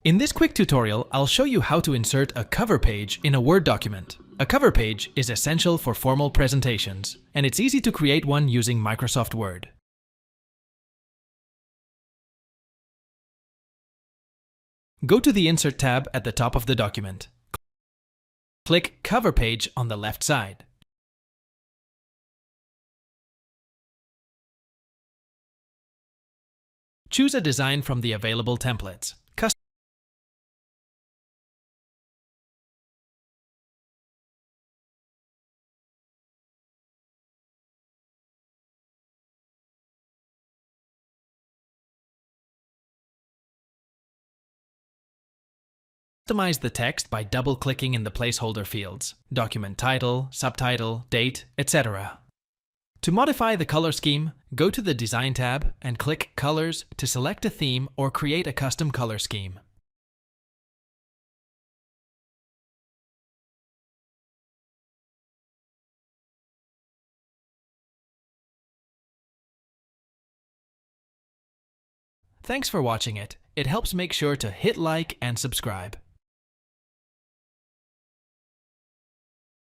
In this quick tutorial, I'll show you how to insert a cover page in a Word document. A cover page is essential for formal presentations, and it's easy to create one using Microsoft Word. Go to the Insert tab at the top of the document. Click Cover Page on the left side. Choose a design from the available templates. Customize the text by double-clicking in the placeholder fields, document title, subtitle, date, etc. To modify the color scheme, go to the Design tab and click Colors to select a theme or create a custom color scheme. Thanks for watching it. It helps make sure to hit like and subscribe.